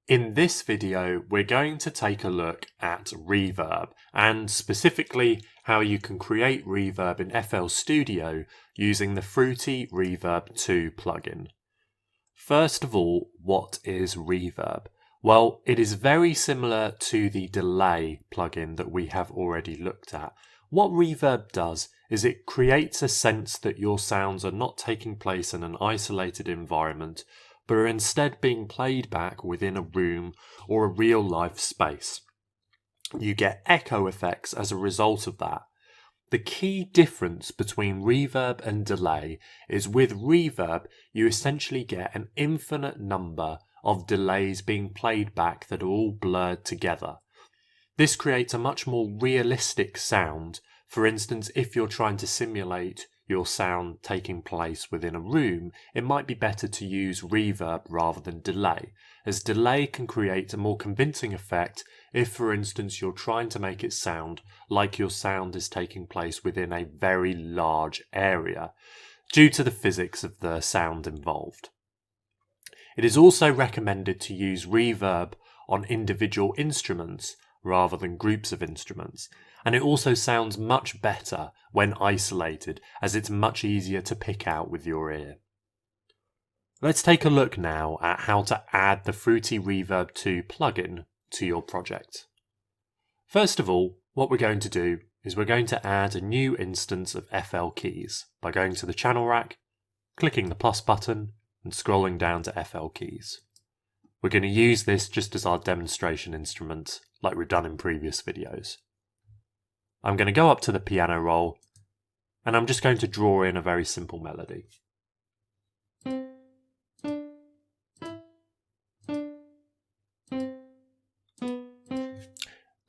In this video, we're going to take a look at reverb and specifically how you can create reverb in FL Studio using the Fruity Reverb 2 plugin. First of all, what is reverb? Well, it is very similar to the delay plugin that we have already looked at. What reverb does is it creates a sense that your sounds are not taking place in an isolated environment, but are instead being played back within a room or a real life space. You get echo effects as a result of that. The key difference between reverb and delay is with reverb you essentially get an infinite number of delays being played back that are all blurred together. This creates a much more realistic sound. For instance, if you're trying to simulate your sound taking place within a room, it might be better to use reverb rather than delay, as delay can create a more convincing effect if, for instance, you're trying to make it sound like your sound is taking place within a very large area, due to the physics of the sound involved. It is also recommended to use reverb on individual instruments rather than groups of instruments, and it also sounds much better when isolated, as it's much easier to pick out with your ear. Let's take a look now at how to add the Fruity Reverb 2 plugin to your project. First of all, what we're going to do is we're going to add a new instance of FL Keys by going to the channel rack, clicking the plus button and scrolling down to FL Keys. We're going to use this just as our demonstration instrument like we've done in previous videos. I'm going to go up to the piano roll and I'm just going to draw in a very simple melody.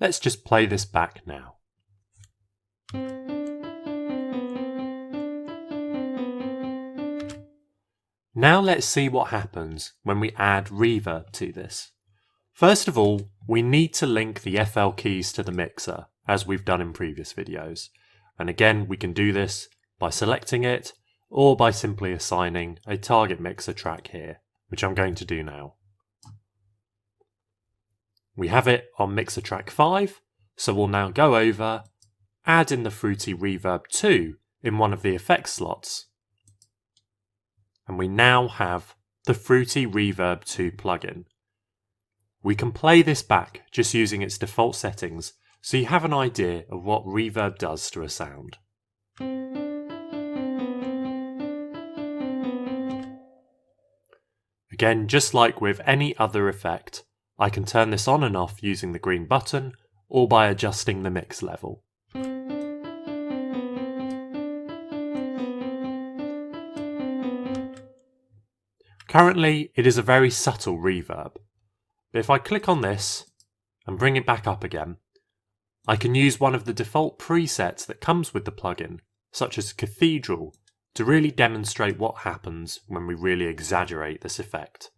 Let's just play this back now. Now let's see what happens when we add reverb to this. First of all, we need to link the FL keys to the mixer, as we've done in previous videos. And again, we can do this by selecting it, or by simply assigning a target mixer track here, which I'm going to do now. We have it on mixer track 5, so we'll now go over, add in the Fruity Reverb 2 in one of the effects slots, and we now have the Fruity Reverb 2 plugin. We can play this back just using its default settings, so you have an idea of what reverb does to a sound. Again, just like with any other effect, I can turn this on and off using the green button or by adjusting the mix level. Currently, it is a very subtle reverb, but if I click on this and bring it back up again, I can use one of the default presets that comes with the plugin, such as Cathedral, to really demonstrate what happens when we really exaggerate this effect.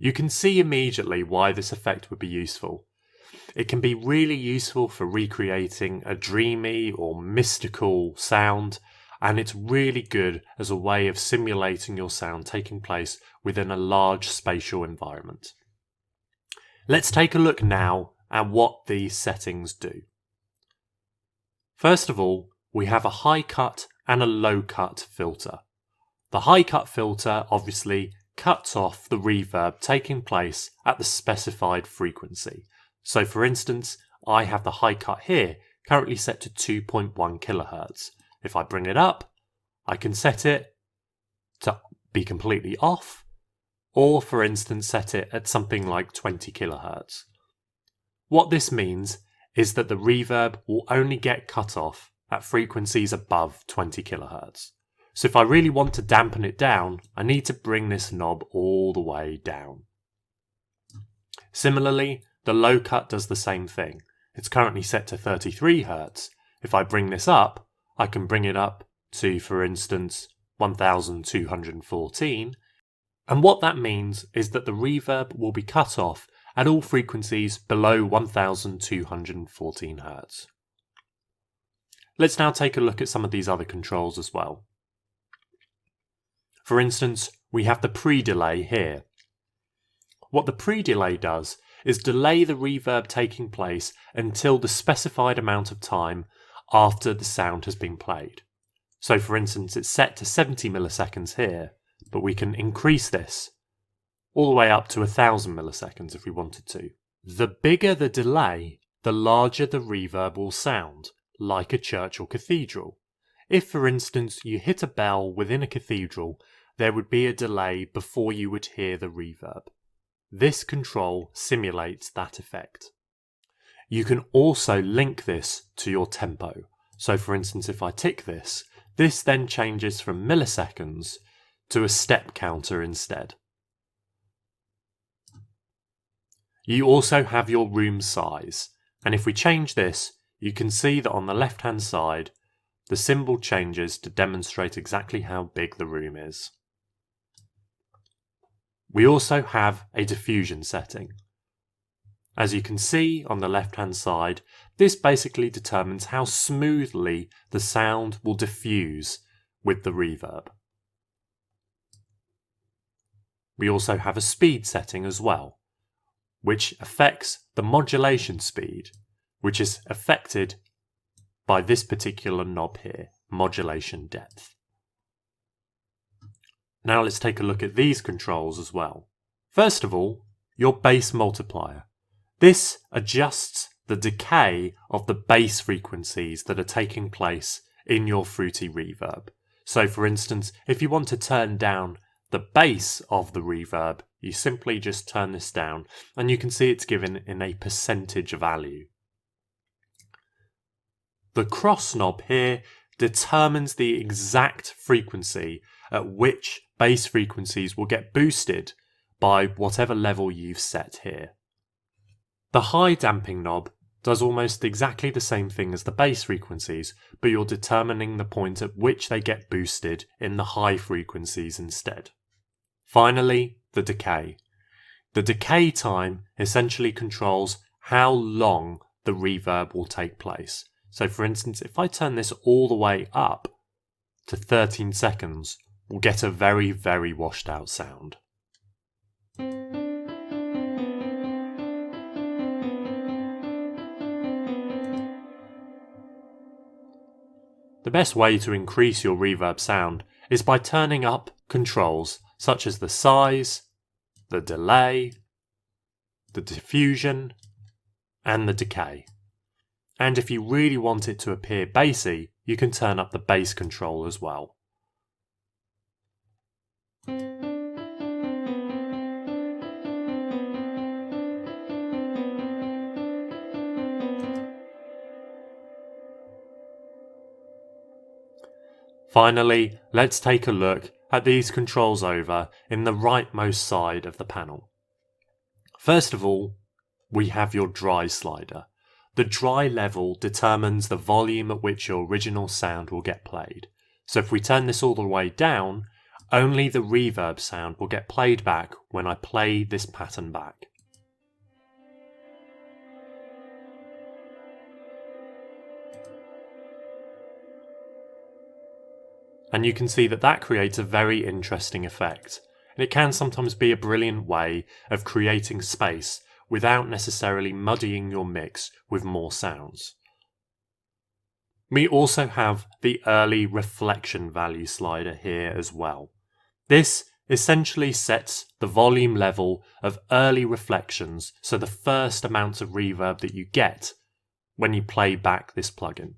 You can see immediately why this effect would be useful. It can be really useful for recreating a dreamy or mystical sound, and it's really good as a way of simulating your sound taking place within a large spatial environment. Let's take a look now at what these settings do. First of all, we have a high cut and a low cut filter. The high cut filter obviously cuts off the reverb taking place at the specified frequency. So for instance, I have the high cut here currently set to 2.1 kHz. If I bring it up, I can set it to be completely off, or for instance set it at something like 20 kHz. What this means is that the reverb will only get cut off at frequencies above 20 kHz. So if I really want to dampen it down, I need to bring this knob all the way down. Similarly, the low cut does the same thing. It's currently set to 33 Hz. If I bring this up, I can bring it up to, for instance, 1214. And what that means is that the reverb will be cut off at all frequencies below 1214 Hz. Let's now take a look at some of these other controls as well. For instance, we have the pre-delay here. What the pre-delay does is delay the reverb taking place until the specified amount of time after the sound has been played. So for instance, it's set to 70 milliseconds here, but we can increase this all the way up to 1000 milliseconds if we wanted to. The bigger the delay, the larger the reverb will sound, like a church or cathedral. If, for instance, you hit a bell within a cathedral, there would be a delay before you would hear the reverb. This control simulates that effect. You can also link this to your tempo. So for instance, if I tick this, this then changes from milliseconds to a step counter instead. You also have your room size, and if we change this, you can see that on the left hand side, the symbol changes to demonstrate exactly how big the room is. We also have a diffusion setting. As you can see on the left hand side, this basically determines how smoothly the sound will diffuse with the reverb. We also have a speed setting as well, which affects the modulation speed, which is affected by this particular knob here, modulation depth. Now let's take a look at these controls as well. First of all, your bass multiplier. This adjusts the decay of the bass frequencies that are taking place in your Fruity Reverb. So for instance, if you want to turn down the bass of the reverb, you simply just turn this down and you can see it's given in a percentage value. The cross knob here determines the exact frequency at which bass frequencies will get boosted by whatever level you've set here. The high damping knob does almost exactly the same thing as the bass frequencies, but you're determining the point at which they get boosted in the high frequencies instead. Finally, the decay. The decay time essentially controls how long the reverb will take place. So for instance, if I turn this all the way up to 13 seconds, we'll get a very, very washed out sound. The best way to increase your reverb sound is by turning up controls such as the size, the delay, the diffusion, and the decay. And if you really want it to appear bassy, you can turn up the bass control as well. Finally, let's take a look at these controls over in the rightmost side of the panel. First of all, we have your dry slider. The dry level determines the volume at which your original sound will get played. So if we turn this all the way down, only the reverb sound will get played back when I play this pattern back. And you can see that that creates a very interesting effect. And it can sometimes be a brilliant way of creating space without necessarily muddying your mix with more sounds. We also have the early reflection value slider here as well. This essentially sets the volume level of early reflections, so the first amount of reverb that you get when you play back this plugin.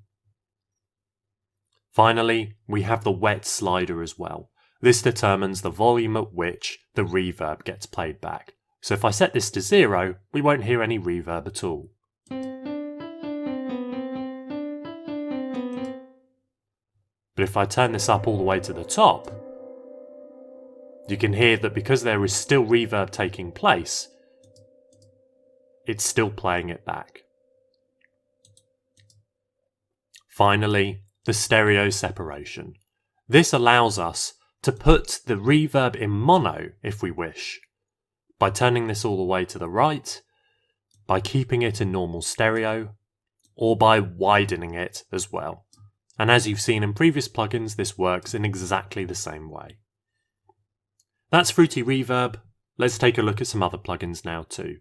Finally, we have the wet slider as well. This determines the volume at which the reverb gets played back. So if I set this to 0, we won't hear any reverb at all. But if I turn this up all the way to the top, you can hear that because there is still reverb taking place, it's still playing it back. Finally, the stereo separation. This allows us to put the reverb in mono if we wish. By turning this all the way to the right, by keeping it in normal stereo, or by widening it as well. And as you've seen in previous plugins, this works in exactly the same way. That's Fruity Reverb. Let's take a look at some other plugins now too.